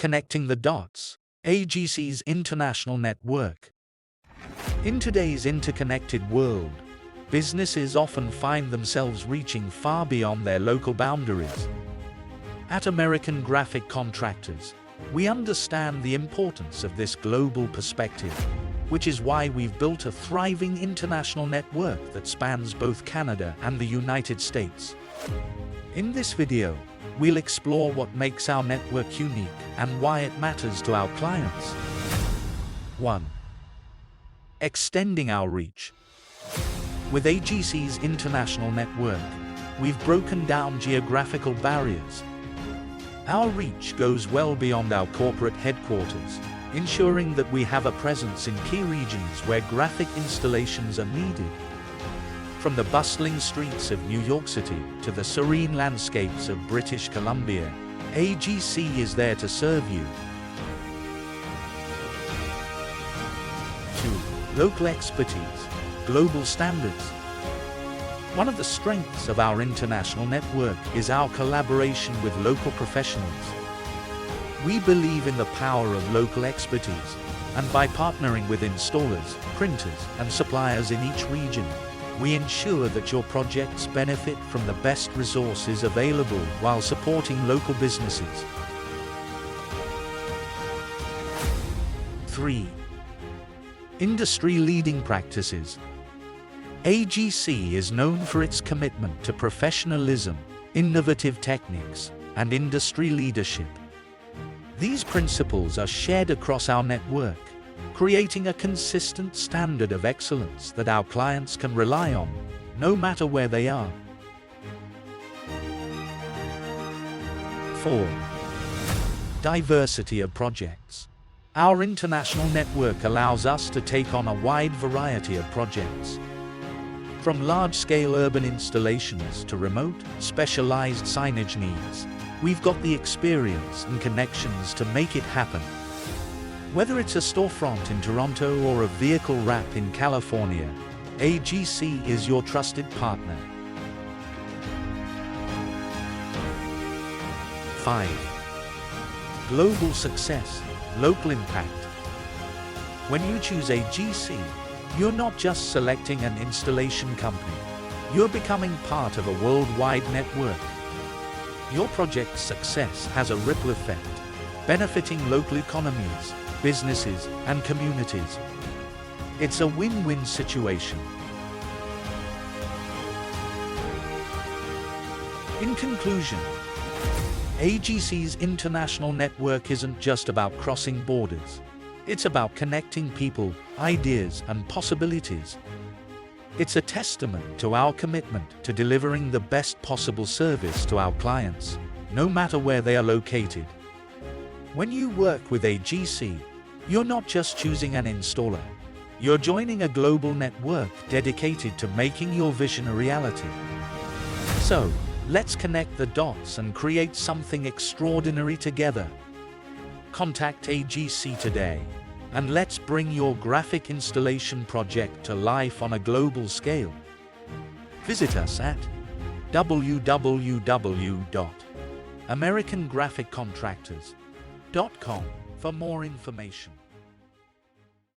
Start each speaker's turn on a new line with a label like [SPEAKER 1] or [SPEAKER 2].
[SPEAKER 1] Connecting the dots, AGC's International Network. In today's interconnected world, businesses often find themselves reaching far beyond their local boundaries. At American Graphic Contractors, we understand the importance of this global perspective, which is why we've built a thriving international network that spans both Canada and the United States. In this video, we'll explore what makes our network unique and why it matters to our clients. 1. Extending our reach. With AGC's International Network, we've broken down geographical barriers. Our reach goes well beyond our corporate headquarters, ensuring that we have a presence in key regions where graphic installations are needed. From the bustling streets of New York City to the serene landscapes of British Columbia, AGC is there to serve you. 2. Local expertise, global standards. One of the strengths of our international network is our collaboration with local professionals. We believe in the power of local expertise, and by partnering with installers, printers, and suppliers in each region, we ensure that your projects benefit from the best resources available while supporting local businesses. 3. Industry-leading practices. AGC is known for its commitment to professionalism, innovative techniques, and industry leadership. These principles are shared across our network, creating a consistent standard of excellence that our clients can rely on, no matter where they are. 4. Diversity of projects. Our international network allows us to take on a wide variety of projects. From large-scale urban installations to remote, specialized signage needs, we've got the experience and connections to make it happen. Whether it's a storefront in Toronto or a vehicle wrap in California, AGC is your trusted partner. 5. Global success, local impact. When you choose AGC, you're not just selecting an installation company, you're becoming part of a worldwide network. Your project's success has a ripple effect, benefiting local economies, businesses, and communities. It's a win-win situation. In conclusion, AGC's international network isn't just about crossing borders. It's about connecting people, ideas, and possibilities. It's a testament to our commitment to delivering the best possible service to our clients, no matter where they are located. When you work with AGC, you're not just choosing an installer. You're joining a global network dedicated to making your vision a reality. So, let's connect the dots and create something extraordinary together. Contact AGC today, and let's bring your graphic installation project to life on a global scale. Visit us at www.americangraphiccontractors.com for more information.